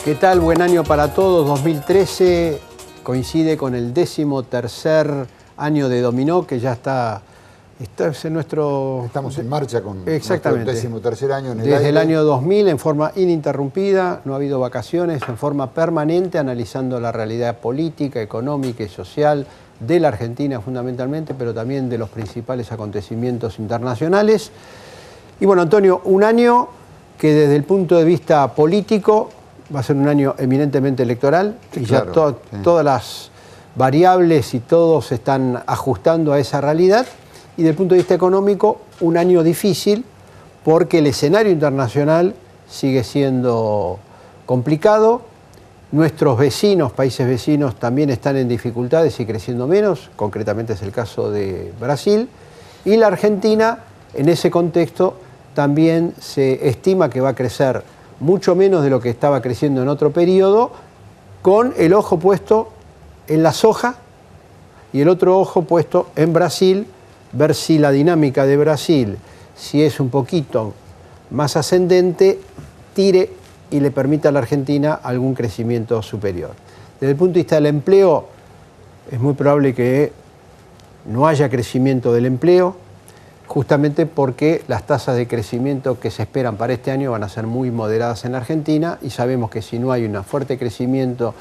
¿Qué tal? Buen año para todos. 2013 coincide con el 13º año de Dominó, que ya está en nuestro... Estamos en marcha con exactamente. nuestro 13º año en el Desde aire. el año 2000, en forma ininterrumpida, no ha habido vacaciones, en forma permanente, analizando la realidad política, económica y social de la Argentina fundamentalmente, pero también de los principales acontecimientos internacionales. Y bueno, Antonio, un año que desde el punto de vista político va a ser un año eminentemente electoral, sí, y claro, ya sí, todas las variables y todos se están ajustando a esa realidad. Y desde el punto de vista económico, un año difícil porque el escenario internacional sigue siendo complicado. Nuestros vecinos, países vecinos, también están en dificultades y creciendo menos, concretamente es el caso de Brasil. Y la Argentina, en ese contexto, también se estima que va a crecer mucho menos de lo que estaba creciendo en otro periodo, con el ojo puesto en la soja y el otro ojo puesto en Brasil, ver si la dinámica de Brasil, si es un poquito más ascendente, tire y le permita a la Argentina algún crecimiento superior. Desde el punto de vista del empleo, es muy probable que no haya crecimiento del empleo, justamente porque las tasas de crecimiento que se esperan para este año van a ser muy moderadas en la Argentina, y sabemos que si no hay un fuerte crecimiento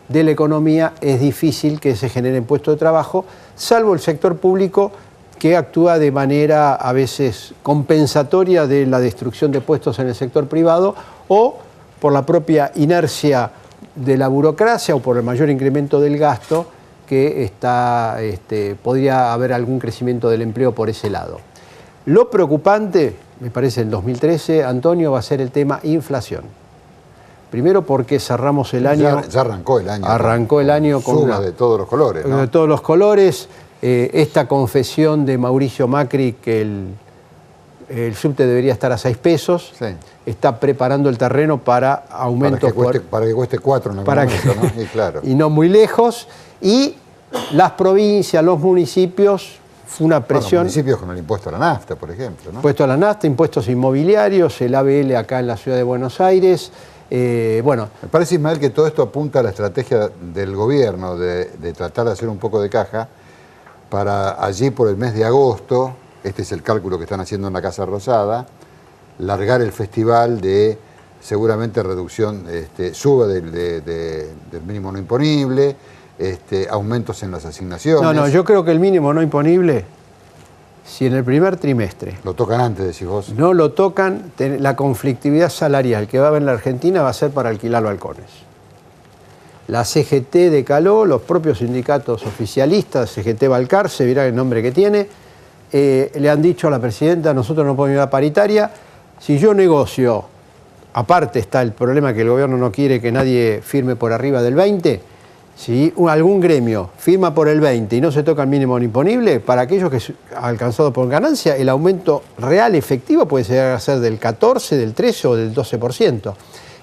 de la economía, es difícil que se generen puestos de trabajo, salvo el sector público, que actúa de manera a veces compensatoria de la destrucción de puestos en el sector privado, o por la propia inercia de la burocracia o por el mayor incremento del gasto, que podría haber algún crecimiento del empleo por ese lado. Lo preocupante, me parece, en 2013, Antonio, va a ser el tema inflación. Primero porque cerramos el año... Ya arrancó el año. Arrancó el año con sumas de todos los colores, ¿no? De todos los colores. Esta confesión de Mauricio Macri que el subte debería estar a 6 pesos, sí, está preparando el terreno para aumentos... Para que cueste 4 en algún momento, ¿no? Y, claro. Y no muy lejos. Y las provincias, los municipios, fue una presión... Los municipios con el impuesto a la nafta, por ejemplo, ¿no? Impuesto a la nafta, impuestos inmobiliarios, el ABL acá en la ciudad de Buenos Aires. Bueno, me parece, Ismael, que todo esto apunta a la estrategia del gobierno de tratar de hacer un poco de caja para allí por el mes de agosto, este es el cálculo que están haciendo en la Casa Rosada, largar el festival de seguramente reducción, suba del mínimo no imponible, aumentos en las asignaciones. No, yo creo que el mínimo no imponible, si en el primer trimestre... Lo tocan antes, decís vos. No lo tocan, la conflictividad salarial que va a haber en la Argentina va a ser para alquilar balcones. La CGT decaló, los propios sindicatos oficialistas, CGT Balcar, se verá el nombre que tiene, le han dicho a la presidenta, nosotros no podemos ir a paritaria, si yo negocio, aparte está el problema que el gobierno no quiere que nadie firme por arriba del 20, si algún gremio firma por el 20 y no se toca el mínimo imponible, para aquellos que han alcanzado por ganancia, el aumento real efectivo puede llegar a ser del 14, del 13 o del 12%.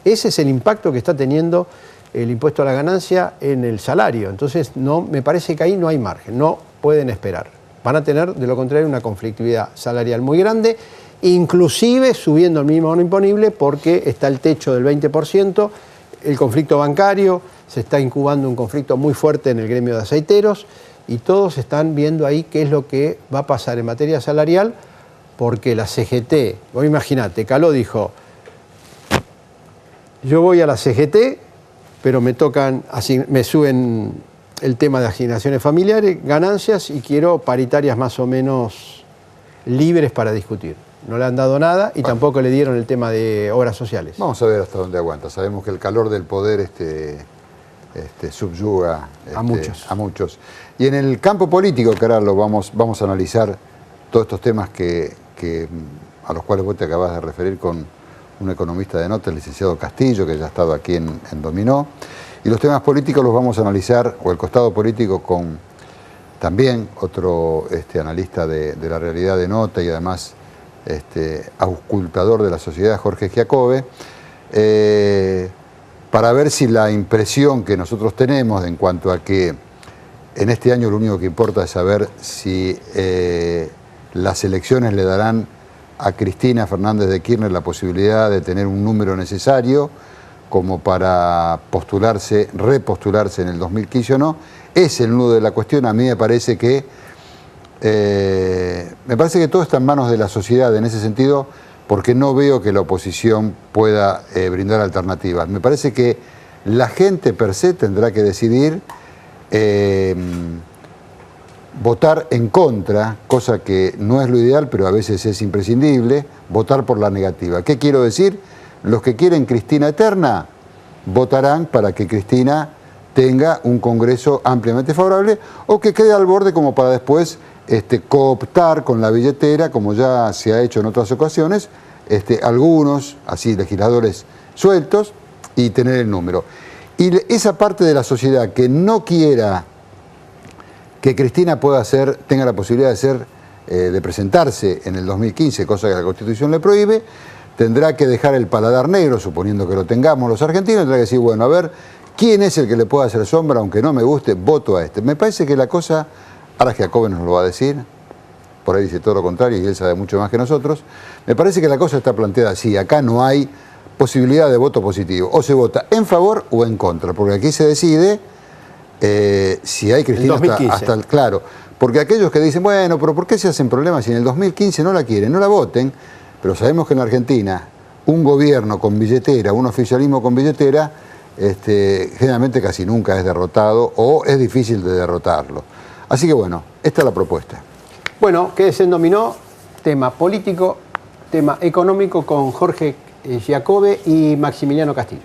Ese es el impacto que está teniendo el impuesto a la ganancia en el salario. Entonces, no, me parece que ahí no hay margen, no pueden esperar. Van a tener, de lo contrario, una conflictividad salarial muy grande, inclusive subiendo el mínimo no imponible porque está el techo del 20%, el conflicto bancario, se está incubando un conflicto muy fuerte en el gremio de aceiteros y todos están viendo ahí qué es lo que va a pasar en materia salarial, porque la CGT, vos imaginate, Caló dijo, yo voy a la CGT, pero me suben el tema de asignaciones familiares, ganancias, y quiero paritarias más o menos libres para discutir. No le han dado nada y tampoco le dieron el tema de obras sociales. Vamos a ver hasta dónde aguanta. Sabemos que el calor del poder subyuga a muchos. Y en el campo político, que ahora vamos a analizar todos estos temas a los cuales vos te acabas de referir con un economista de nota, el licenciado Castillo, que ya ha estado aquí en Dominó. Y los temas políticos los vamos a analizar, o el costado político, con también otro analista de la realidad de nota y además auscultador de la sociedad, Jorge Giacobbe, para ver si la impresión que nosotros tenemos en cuanto a que en este año lo único que importa es saber si las elecciones le darán a Cristina Fernández de Kirchner la posibilidad de tener un número necesario como para repostularse en el 2015 o no. Es el nudo de la cuestión. A mí me parece que todo está en manos de la sociedad en ese sentido, porque no veo que la oposición pueda brindar alternativas. Me parece que la gente per se tendrá que decidir votar en contra, cosa que no es lo ideal, pero a veces es imprescindible, votar por la negativa. ¿Qué quiero decir? Los que quieren Cristina eterna votarán para que Cristina tenga un Congreso ampliamente favorable o que quede al borde como para después cooptar con la billetera, como ya se ha hecho en otras ocasiones, algunos, así, legisladores sueltos y tener el número. Y esa parte de la sociedad que no quiera que Cristina tenga la posibilidad de presentarse en el 2015, cosa que la Constitución le prohíbe, tendrá que dejar el paladar negro, suponiendo que lo tengamos los argentinos, tendrá que decir, bueno, a ver, ¿quién es el que le puede hacer sombra, aunque no me guste, voto a este? Me parece que la cosa, ahora Giacobbe nos lo va a decir, por ahí dice todo lo contrario y él sabe mucho más que nosotros, me parece que la cosa está planteada así, acá no hay posibilidad de voto positivo, o se vota en favor o en contra, porque aquí se decide si hay Cristina hasta el claro, porque aquellos que dicen, bueno, pero ¿por qué se hacen problemas si en el 2015 no la quieren? No la voten, pero sabemos que en Argentina un gobierno con billetera, un oficialismo con billetera, generalmente casi nunca es derrotado o es difícil de derrotarlo. Así que bueno, esta es la propuesta. Bueno, quédese en Dominó, tema político, tema económico con Jorge Giacobbe y Maximiliano Castillo.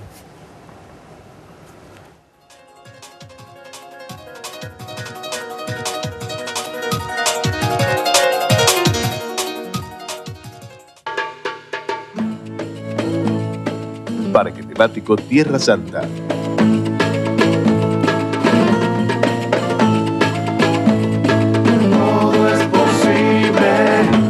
Parque temático Tierra Santa. Todo es posible.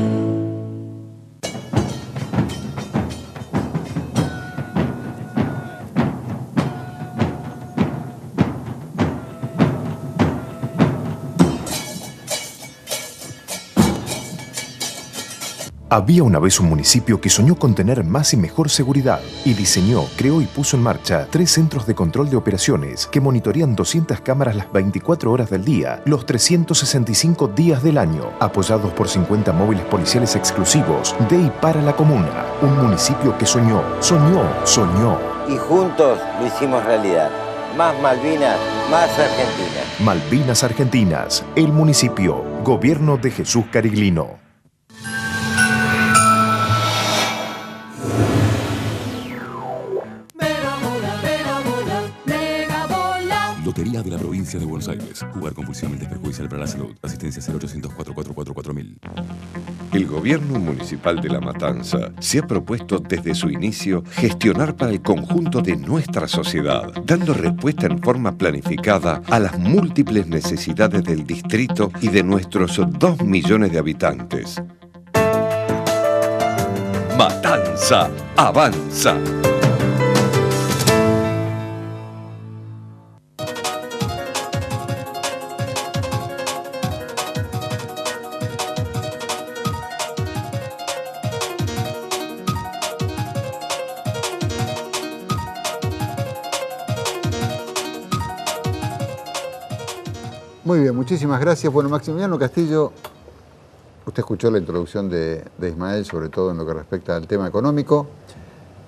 Había una vez un municipio que soñó con tener más y mejor seguridad y diseñó, creó y puso en marcha 3 centros de control de operaciones que monitorean 200 cámaras las 24 horas del día, los 365 días del año, apoyados por 50 móviles policiales exclusivos de y para la comuna. Un municipio que soñó. Y juntos lo hicimos realidad. Más Malvinas, más Argentina. Malvinas Argentinas, el municipio, gobierno de Jesús Cariglino. Lotería de la Provincia de Buenos Aires. Jugar compulsivamente es perjudicial para la salud. Asistencia 0800-444-4000. El gobierno municipal de La Matanza se ha propuesto desde su inicio gestionar para el conjunto de nuestra sociedad, dando respuesta en forma planificada a las múltiples necesidades del distrito y de nuestros 2 millones de habitantes. Matanza avanza. Muy bien, muchísimas gracias. Bueno, Maximiliano Castillo, usted escuchó la introducción de Ismael, sobre todo en lo que respecta al tema económico.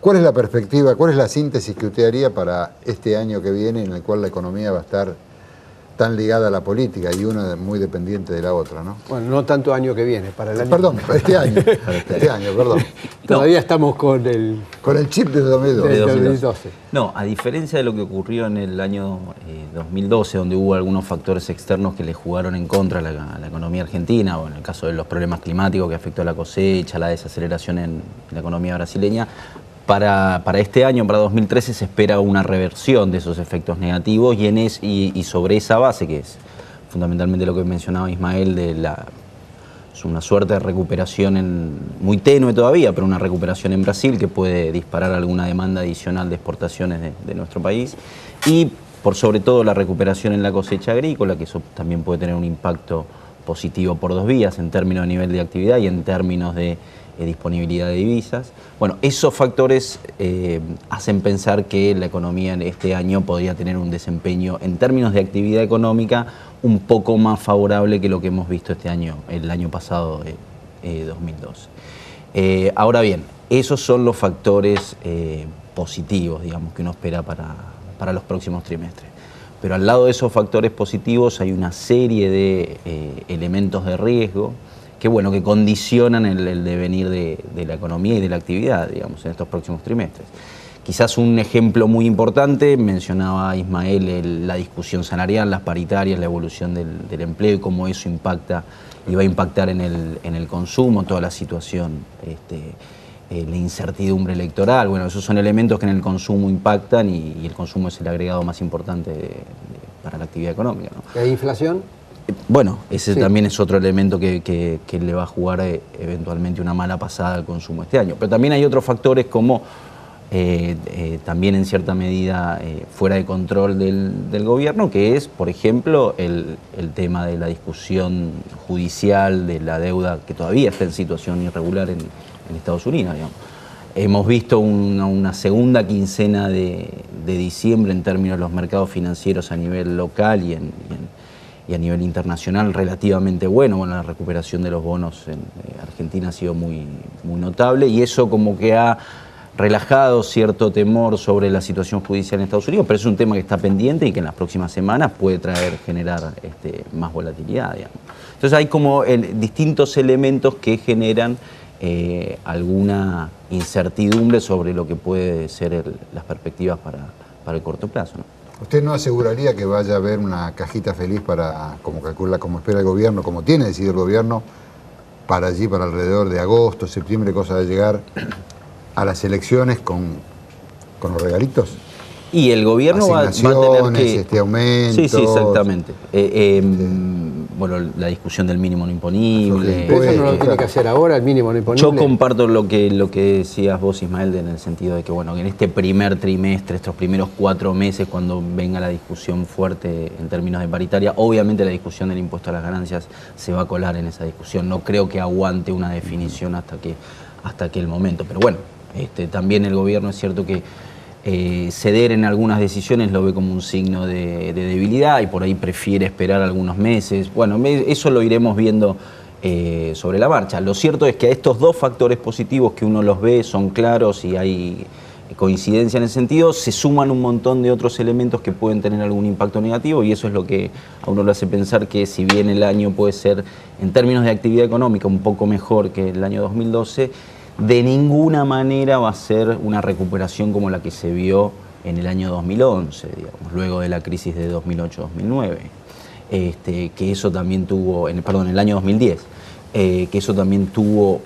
¿Cuál es la perspectiva, cuál es la síntesis que usted haría para este año que viene, en el cual la economía va a estar tan ligada a la política y una muy dependiente de la otra, ¿no? Bueno, no tanto año que viene, para el año. Perdón, este año, perdón. Todavía estamos con el chip de 2012. No, a diferencia de lo que ocurrió en el año 2012, donde hubo algunos factores externos que le jugaron en contra a la economía argentina, o en el caso de los problemas climáticos que afectó a la cosecha, la desaceleración en la economía brasileña, para este año, para 2013, se espera una reversión de esos efectos negativos y sobre esa base, que es fundamentalmente lo que mencionaba Ismael, es una suerte de recuperación muy tenue todavía, pero una recuperación en Brasil que puede disparar alguna demanda adicional de exportaciones de nuestro país, y por sobre todo la recuperación en la cosecha agrícola, que eso también puede tener un impacto positivo por 2 vías, en términos de nivel de actividad y en términos de disponibilidad de divisas. Bueno, esos factores hacen pensar que la economía en este año podría tener un desempeño en términos de actividad económica un poco más favorable que lo que hemos visto este año, el año pasado, 2012. Ahora bien, esos son los factores positivos, digamos, que uno espera para los próximos trimestres. Pero al lado de esos factores positivos hay una serie de elementos de riesgo que, bueno, que condicionan el devenir de la economía y de la actividad, digamos, en estos próximos trimestres. Quizás un ejemplo muy importante, mencionaba Ismael, la discusión salarial, las paritarias, la evolución del empleo y cómo eso impacta y va a impactar en el consumo, toda la situación, la incertidumbre electoral. Bueno, esos son elementos que en el consumo impactan y el consumo es el agregado más importante para la actividad económica, ¿no? ¿La inflación? Bueno, ese también es otro elemento que le va a jugar eventualmente una mala pasada al consumo este año. Pero también hay otros factores como también en cierta medida fuera de control del gobierno, que es, por ejemplo, el tema de la discusión judicial de la deuda que todavía está en situación irregular en Estados Unidos, digamos. Hemos visto una segunda quincena de diciembre en términos de los mercados financieros a nivel local y a nivel internacional relativamente bueno. Bueno, la recuperación de los bonos en Argentina ha sido muy notable y eso como que ha relajado cierto temor sobre la situación judicial en Estados Unidos, pero es un tema que está pendiente y que en las próximas semanas puede generar más volatilidad, digamos. Entonces hay como distintos elementos que generan alguna incertidumbre sobre lo que puede ser las perspectivas para el corto plazo, ¿no? ¿Usted no aseguraría que vaya a haber una cajita feliz como espera el gobierno, como tiene decidido el gobierno, para alrededor de agosto, septiembre, cosa de llegar a las elecciones con los regalitos? Y el gobierno va a tener que... aumentos... Sí, exactamente. Bueno, la discusión del mínimo no imponible. Pero eso no lo tiene que hacer ahora, el mínimo no imponible. Yo comparto lo que decías vos, Ismael, en el sentido de que, bueno, en este primer trimestre, estos primeros 4 meses, cuando venga la discusión fuerte en términos de paritaria, obviamente la discusión del impuesto a las ganancias se va a colar en esa discusión. No creo que aguante una definición hasta aquel momento. Pero bueno, también el gobierno es cierto que ceder en algunas decisiones lo ve como un signo de debilidad y por ahí prefiere esperar algunos meses. Bueno, eso lo iremos viendo sobre la marcha. Lo cierto es que a estos dos factores positivos que uno los ve, son claros y hay coincidencia en ese sentido, se suman un montón de otros elementos que pueden tener algún impacto negativo y eso es lo que a uno lo hace pensar que si bien el año puede ser en términos de actividad económica un poco mejor que el año 2012, de ninguna manera va a ser una recuperación como la que se vio en el año 2011, digamos, luego de la crisis de 2008-2009, que eso también tuvo, en el año 2010, que eso también tuvo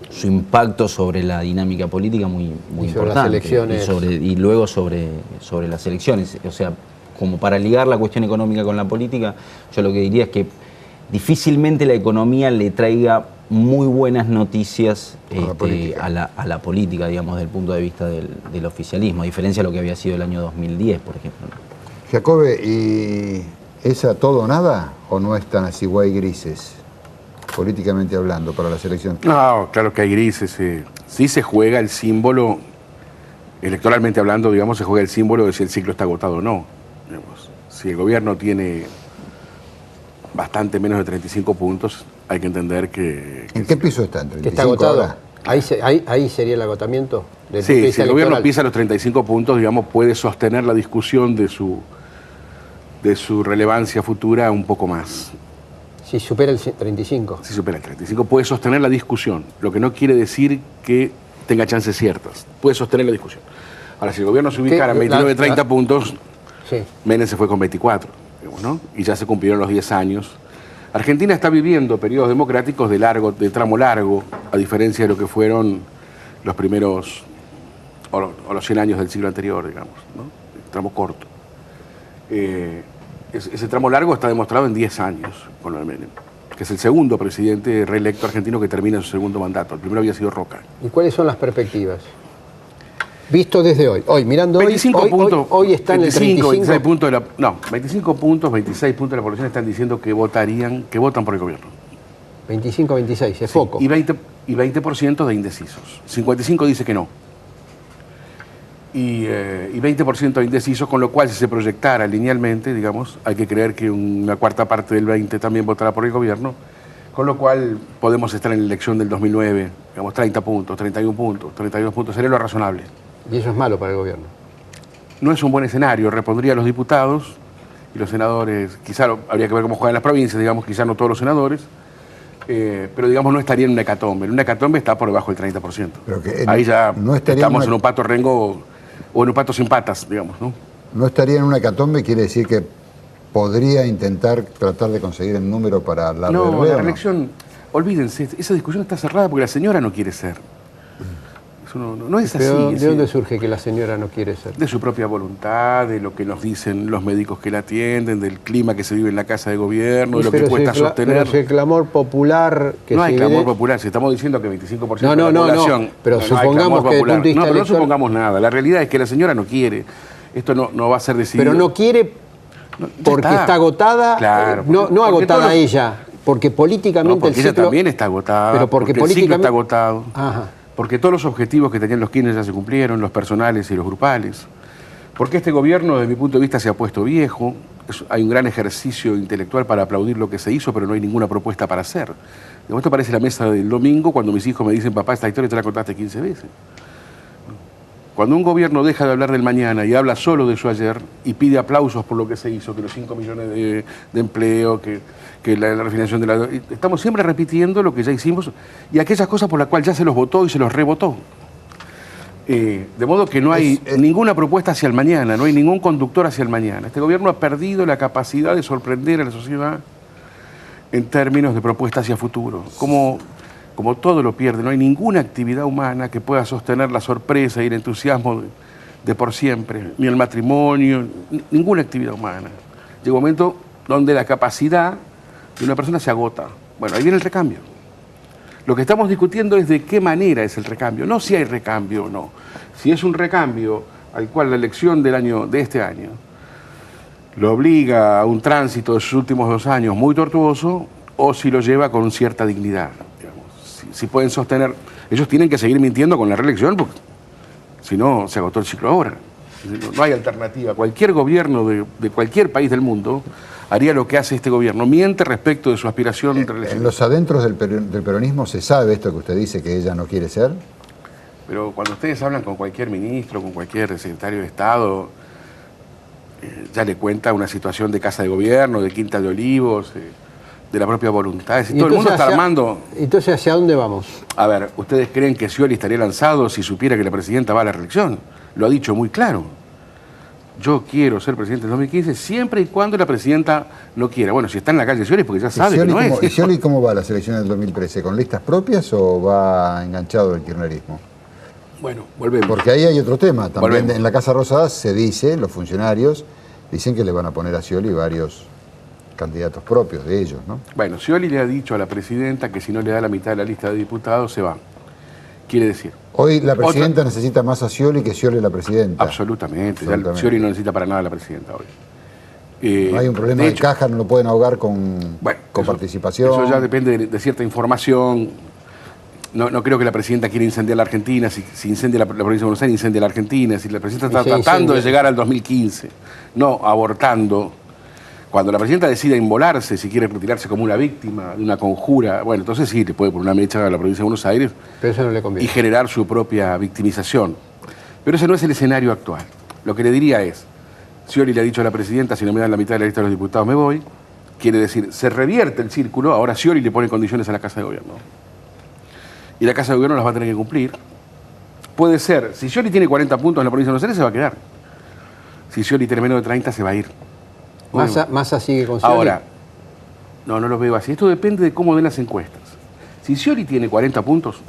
su impacto sobre la dinámica política muy importante. Sobre las elecciones. Y luego sobre las elecciones. O sea, como para ligar la cuestión económica con la política, yo lo que diría es que difícilmente la economía le traiga muy buenas noticias a la política, digamos, desde el punto de vista del oficialismo, a diferencia de lo que había sido el año 2010, por ejemplo. Jacobe, ¿y es a todo o nada o no están así o hay grises, políticamente hablando, para las elecciones? No, claro que hay grises. Sí se juega el símbolo, electoralmente hablando, digamos, se juega el símbolo de si el ciclo está agotado o no. Digamos, si el gobierno tiene bastante menos de 35 puntos, hay que entender que... ¿En qué piso está? ¿En 35 que está agotado? Ahí sería el agotamiento. Sí, si el gobierno pisa los 35 puntos, digamos, puede sostener la discusión de su relevancia futura un poco más. Si supera el 35. Si supera el 35, puede sostener la discusión, lo que no quiere decir que tenga chances ciertas. Puede sostener la discusión. Ahora, si el gobierno se ubicara en 29, 30 puntos, sí. Menem se fue con 24, digamos, ¿no? Y ya se cumplieron los 10 años. Argentina está viviendo periodos democráticos de tramo largo, a diferencia de lo que fueron los primeros, o los 100 años del siglo anterior, digamos, ¿no? El tramo corto. Ese tramo largo está demostrado en 10 años con lo de Menem, que es el segundo presidente reelecto argentino que termina su segundo mandato. El primero había sido Roca. ¿Y cuáles son las perspectivas? Visto desde hoy, mirando 25 puntos, hoy está en el 35. 26 puntos 25 puntos, 26 puntos de la población están diciendo que votan por el gobierno. 25, 26, es Sí, poco. Y 20% de indecisos. 55 dice que no. Y 20% de indecisos, con lo cual si se proyectara linealmente, digamos, hay que creer que una cuarta parte del 20 también votará por el gobierno, con lo cual podemos estar en la elección del 2009, digamos, 30 puntos, 31 puntos, 32 puntos, sería lo razonable. Y eso es malo para el gobierno. No es un buen escenario, repondría a los diputados y los senadores, quizá habría que ver cómo juegan las provincias, digamos, quizá no todos los senadores, pero digamos no estaría en una hecatombe. En una hecatombe está por debajo del 30%. Pero que ahí ya no estamos en un pato rengo o en un pato sin patas, digamos, ¿no? No estaría en una hecatombe, quiere decir que podría intentar tratar de conseguir el número para la No, la reelección, olvídense, esa discusión está cerrada porque la señora no quiere ser. Eso no es así. Pero, ¿de dónde surge que la señora no quiere ser? De su propia voluntad, de lo que nos dicen los médicos que la atienden, del clima que se vive en la casa de gobierno, de lo que cuesta sostener. Pero el clamor popular que no hay clamor popular, si estamos diciendo que 25% de la población... pero supongamos que pero no supongamos nada, la realidad es que la señora no quiere, esto no va a ser decidido. Pero no quiere porque está agotada, claro, no agotada ella, porque políticamente porque el ciclo... ella también está agotada, pero porque el ciclo está agotado. Ajá. Porque todos los objetivos que tenían los Kirchner ya se cumplieron, los personales y los grupales. Porque este gobierno, desde mi punto de vista, se ha puesto viejo. Hay un gran ejercicio intelectual para aplaudir lo que se hizo, pero no hay ninguna propuesta para hacer. Esto parece la mesa del domingo cuando mis hijos me dicen, papá, esta historia te la contaste 15 veces. Cuando un gobierno deja de hablar del mañana y habla solo de su ayer y pide aplausos por lo que se hizo, que los 5 millones de empleo, que la refinanciación de la... Estamos siempre repitiendo lo que ya hicimos y aquellas cosas por las cuales ya se los votó y se los rebotó. De modo que no hay ninguna propuesta hacia el mañana, no hay ningún conductor hacia el mañana. Este gobierno ha perdido la capacidad de sorprender a la sociedad en términos de propuesta hacia futuro. Como todo lo pierde, no hay ninguna actividad humana que pueda sostener la sorpresa y el entusiasmo de por siempre, ni el matrimonio, ninguna actividad humana. Llega un momento donde la capacidad de una persona se agota. Bueno, ahí viene el recambio. Lo que estamos discutiendo es de qué manera es el recambio, no si hay recambio o no. Si es un recambio al cual la elección de este año lo obliga a un tránsito de sus últimos 2 años muy tortuoso, o si lo lleva con cierta dignidad. Si pueden sostener, ellos tienen que seguir mintiendo con la reelección, porque si no, se agotó el ciclo ahora. No hay alternativa. Cualquier gobierno de cualquier país del mundo haría lo que hace este gobierno, miente respecto de su aspiración de reelección. En los adentros del peronismo se sabe esto que usted dice, que ella no quiere ser. Pero cuando ustedes hablan con cualquier ministro, con cualquier secretario de Estado, ya le cuenta una situación de casa de gobierno, de Quinta de Olivos, de la propia voluntad. Es decir, todo el mundo está armando... Entonces, ¿hacia dónde vamos? A ver, ¿ustedes creen que Scioli estaría lanzado si supiera que la presidenta va a la reelección? Lo ha dicho muy claro. Yo quiero ser presidente en 2015 siempre y cuando la presidenta no quiera. Bueno, si está en la calle Scioli es porque ya sabe que no es. ¿Y Scioli cómo va a las elecciones del 2013? ¿Con listas propias o va enganchado al kirchnerismo? Bueno, volvemos. Porque ahí hay otro tema. También volvemos. En la Casa Rosada se dice, los funcionarios dicen que le van a poner a Scioli varios candidatos propios de ellos, ¿no? Bueno, Scioli le ha dicho a la presidenta que si no le da la mitad de la lista de diputados, se va. Quiere decir... Hoy la presidenta necesita más a Scioli que Scioli la presidenta. Absolutamente. Scioli no necesita para nada a la presidenta hoy. No hay un problema de caja, no lo pueden ahogar con participación. Eso ya depende de cierta información. No creo que la presidenta quiera incendiar la Argentina. Si incendia la provincia de Buenos Aires, incendia la Argentina. Si la presidenta está tratando de llegar al 2015, no abortando. Cuando la presidenta decida inmolarse, si quiere retirarse como una víctima de una conjura, bueno, entonces sí, le puede poner una mecha a la provincia de Buenos Aires. Pero eso no le conviene. Y generar su propia victimización. Pero ese no es el escenario actual. Lo que le diría es, Scioli le ha dicho a la presidenta, si no me dan la mitad de la lista de los diputados me voy. Quiere decir, se revierte el círculo, ahora Scioli le pone condiciones a la Casa de Gobierno. Y la Casa de Gobierno las va a tener que cumplir. Puede ser, si Scioli tiene 40 puntos en la provincia de Buenos Aires, se va a quedar. Si Scioli tiene menos de 30, se va a ir. Massa sigue con Scioli. Ahora, no lo veo así. Esto depende de cómo den las encuestas. Si Scioli tiene 40 puntos,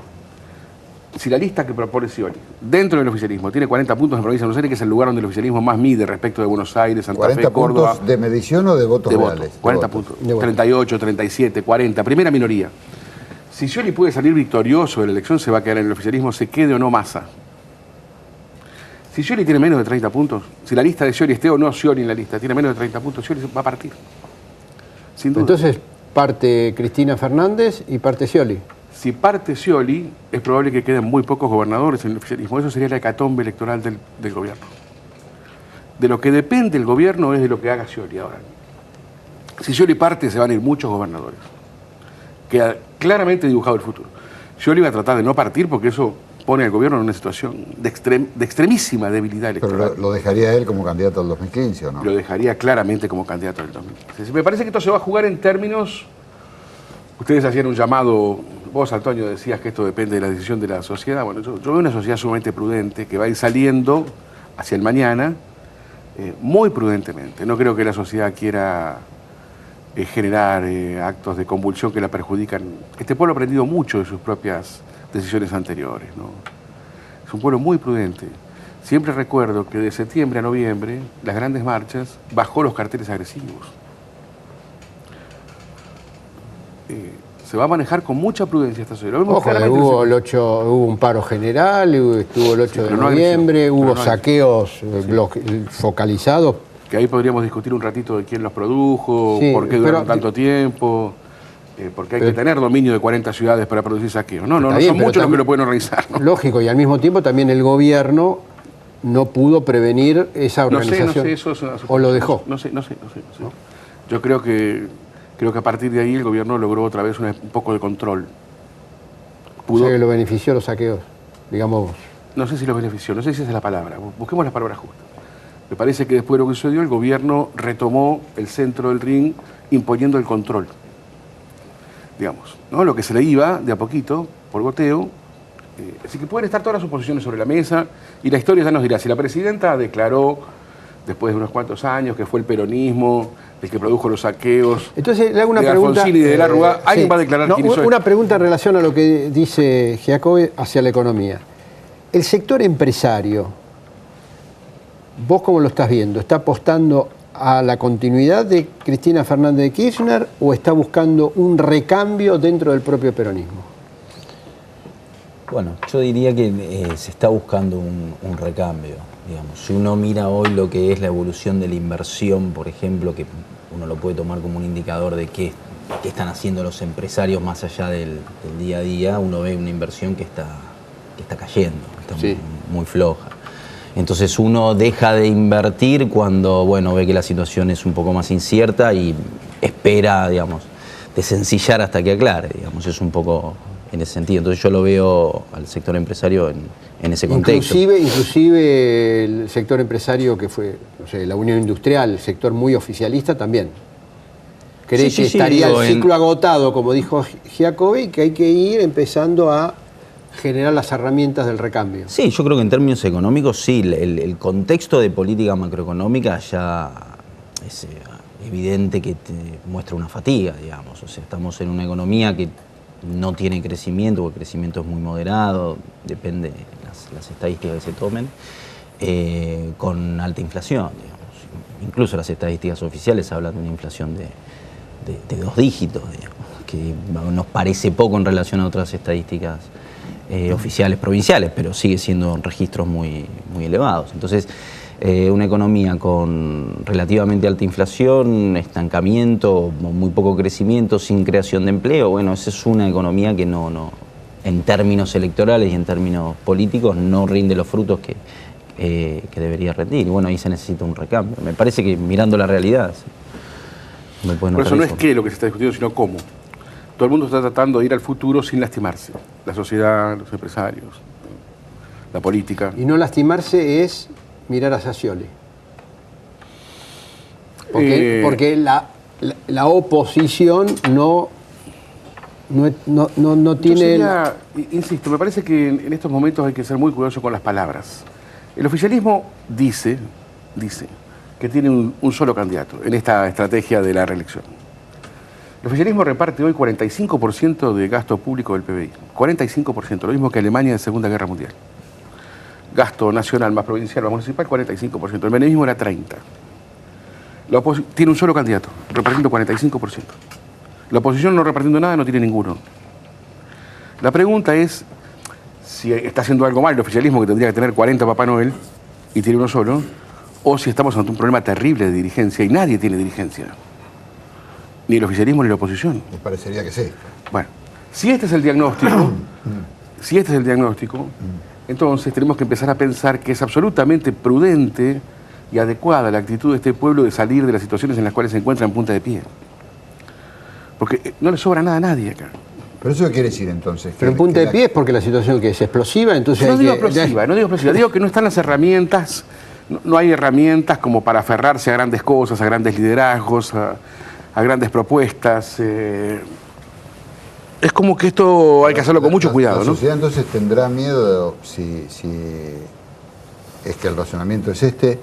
si la lista que propone Scioli, dentro del oficialismo, tiene 40 puntos en la provincia de Buenos Aires, que es el lugar donde el oficialismo más mide respecto de Buenos Aires, Santa Fe, Córdoba... ¿40 puntos de medición o de votos reales? 40 puntos. 38, 37, 40, primera minoría. Si Scioli puede salir victorioso de la elección, se va a quedar en el oficialismo, se quede o no Massa. Si Scioli tiene menos de 30 puntos, si la lista de Scioli esté o no Scioli en la lista, tiene menos de 30 puntos, Scioli va a partir. Sin duda. Entonces, parte Cristina Fernández y parte Scioli. Si parte Scioli, es probable que queden muy pocos gobernadores en el oficialismo. Eso sería la hecatombe electoral del gobierno. De lo que depende el gobierno es de lo que haga Scioli ahora. Si Scioli parte, se van a ir muchos gobernadores. Queda claramente dibujado el futuro. Scioli va a tratar de no partir porque eso pone al gobierno en una situación de extremísima debilidad electoral. ¿Pero lo dejaría él como candidato al 2015 o no? Lo dejaría claramente como candidato al 2015. Me parece que esto se va a jugar en términos... Ustedes hacían un llamado, vos, Antonio, decías que esto depende de la decisión de la sociedad. Bueno, yo veo una sociedad sumamente prudente que va a ir saliendo hacia el mañana muy prudentemente. No creo que la sociedad quiera generar actos de convulsión que la perjudican. Este pueblo ha aprendido mucho de sus propias decisiones anteriores, ¿no? Es un pueblo muy prudente. Siempre recuerdo que de septiembre a noviembre, las grandes marchas, bajó los carteles agresivos. Se va a manejar con mucha prudencia esta sociedad. Ojo, hubo un paro general, estuvo el 8 de noviembre, hubo saqueos focalizados. Que ahí podríamos discutir un ratito de quién los produjo, por qué duraron tanto tiempo, porque hay que tener dominio de 40 ciudades para producir saqueos. No son muchos los que lo pueden organizar, ¿no? Lógico, y al mismo tiempo también el gobierno no pudo prevenir esa organización. No sé, eso es una ¿O lo dejó? No sé. Yo creo que a partir de ahí el gobierno logró otra vez un poco de control. O sea que lo benefició los saqueos, digamos. No sé si lo benefició, no sé si esa es la palabra. Busquemos las palabras justas. Me parece que después de lo que sucedió, el gobierno retomó el centro del ring imponiendo el control. Digamos, ¿no? Lo que se le iba de a poquito, por goteo. Así que pueden estar todas las oposiciones sobre la mesa y la historia ya nos dirá. Si la presidenta declaró, después de unos cuantos años, que fue el peronismo el que produjo los saqueos. Entonces le hago una pregunta. Alfonsín y de la Rúa, ¿alguien va a declarar quién soy? Una pregunta en relación a lo que dice Giacobbe hacia la economía. El sector empresario, ¿vos cómo lo estás viendo? ¿Está apostando a la continuidad de Cristina Fernández de Kirchner o está buscando un recambio dentro del propio peronismo? Bueno, yo diría que se está buscando un recambio. Digamos, si uno mira hoy lo que es la evolución de la inversión, por ejemplo, que uno lo puede tomar como un indicador de qué están haciendo los empresarios más allá del día a día, uno ve una inversión que está cayendo, está muy floja. Entonces uno deja de invertir cuando ve que la situación es un poco más incierta y espera, digamos, desencillar hasta que aclare, digamos, es un poco en ese sentido. Entonces yo lo veo al sector empresario en ese contexto. Inclusive el sector empresario que fue, la Unión Industrial, el sector muy oficialista también. ¿Cree que estaría el ciclo agotado, como dijo Giacobbe, y que hay que ir empezando a generar las herramientas del recambio? Sí, yo creo que en términos económicos sí, el contexto de política macroeconómica ya es evidente que muestra una fatiga, digamos. O sea, estamos en una economía que no tiene crecimiento, porque el crecimiento es muy moderado, depende de las estadísticas que se tomen, con alta inflación, digamos. Incluso las estadísticas oficiales hablan de una inflación de 2 dígitos, digamos, que nos parece poco en relación a otras estadísticas oficiales provinciales, pero sigue siendo registros muy elevados. Entonces, una economía con relativamente alta inflación, estancamiento, muy poco crecimiento, sin creación de empleo, bueno, esa es una economía que no en términos electorales y en términos políticos no rinde los frutos que debería rendir. Y bueno, ahí se necesita un recambio. Me parece que mirando la realidad... Por eso no es qué lo que se está discutiendo, sino cómo. Todo el mundo está tratando de ir al futuro sin lastimarse. La sociedad, los empresarios, la política. Y no lastimarse es mirar hacia Scioli. Porque la oposición no tiene... Insisto, me parece que en estos momentos hay que ser muy cuidadoso con las palabras. El oficialismo dice que tiene un solo candidato en esta estrategia de la reelección. El oficialismo reparte hoy 45% de gasto público del PBI. 45%, lo mismo que Alemania en la Segunda Guerra Mundial. Gasto nacional más provincial más municipal, 45%. El menemismo era 30%. Tiene un solo candidato, repartiendo 45%. La oposición no repartiendo nada, no tiene ninguno. La pregunta es si está haciendo algo mal el oficialismo, que tendría que tener 40 Papá Noel y tiene uno solo, o si estamos ante un problema terrible de dirigencia y nadie tiene dirigencia. ni el oficialismo ni la oposición. Me parecería que sí. Bueno, si este es el diagnóstico, entonces tenemos que empezar a pensar que es absolutamente prudente y adecuada la actitud de este pueblo de salir de las situaciones en las cuales se encuentra en punta de pie. Porque no le sobra nada a nadie acá. ¿Pero eso qué quiere decir entonces? Pero en punta de pie es porque la situación que es explosiva, entonces no digo explosiva, digo que no están las herramientas, no hay herramientas como para aferrarse a grandes cosas, a grandes liderazgos, a grandes propuestas. Es como que esto hay que hacerlo con mucho cuidado, ¿no? La sociedad entonces tendrá miedo, si es que el razonamiento es este,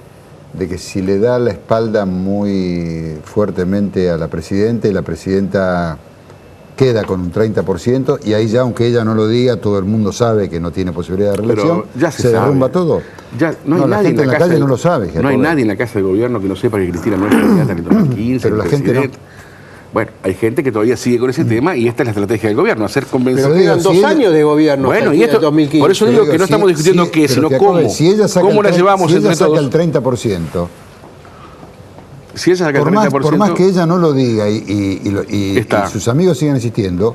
de que si le da la espalda muy fuertemente a la presidenta y la presidenta queda con un 30%, y ahí ya, aunque ella no lo diga, todo el mundo sabe que no tiene posibilidad de reelección, ya se derrumba todo. Ya, no la gente en la calle no lo sabe. No hay nadie en la Casa de Gobierno que no sepa que Cristina no es candidata en el 2015. Pero la gente no. Bueno, hay gente que todavía sigue con ese tema y esta es la estrategia del gobierno, hacer convencer. Pero quedan 2 años de gobierno. Bueno, y esto, 2015. por eso digo que no estamos discutiendo qué, sino cómo. Si ella saca ¿Cómo la llevamos entre todos? Si ella saca el 30%, si ella saca el 30%, por más que ella no lo diga y sus amigos sigan insistiendo,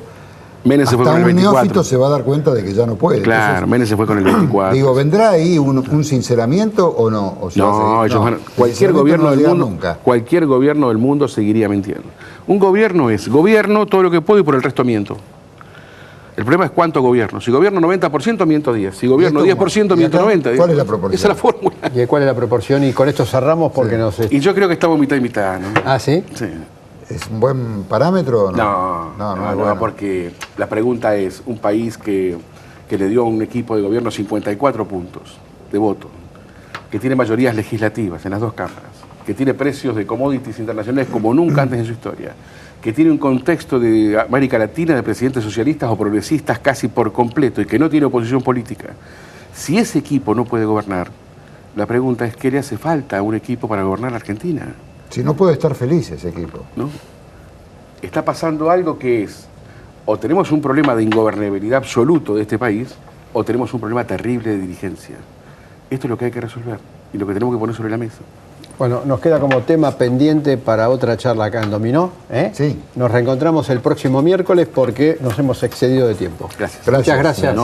Menem se fue con el 24. Un neófito se va a dar cuenta de que ya no puede. Claro, entonces, Menem se fue con el 24. Digo, ¿vendrá ahí un sinceramiento o no? O cualquier gobierno del mundo, cualquier gobierno del mundo seguiría mintiendo. Un gobierno es gobierno todo lo que puedo y por el resto miento. El problema es cuánto gobierno. Si gobierno 90%, miento 10. Si gobierno 10%, miento 90. ¿Cuál es la proporción? Esa es la fórmula. ¿Y cuál es la proporción? Y con esto cerramos porque no sé. Y yo creo que estamos mitad y mitad, ¿no? ¿Ah, sí? Sí. ¿Es un buen parámetro o no? No, porque la pregunta es, un país que le dio a un equipo de gobierno 54 puntos de voto, que tiene mayorías legislativas en las 2 cámaras, que tiene precios de commodities internacionales como nunca antes en su historia, que tiene un contexto de América Latina de presidentes socialistas o progresistas casi por completo y que no tiene oposición política. Si ese equipo no puede gobernar, la pregunta es, ¿qué le hace falta a un equipo para gobernar la Argentina? Si no puede estar feliz ese equipo. ¿No? Está pasando algo que es, o tenemos un problema de ingobernabilidad absoluto de este país, o tenemos un problema terrible de dirigencia. Esto es lo que hay que resolver y lo que tenemos que poner sobre la mesa. Bueno, nos queda como tema pendiente para otra charla acá en Dominó. Sí. Nos reencontramos el próximo miércoles porque nos hemos excedido de tiempo. Gracias. Muchas gracias.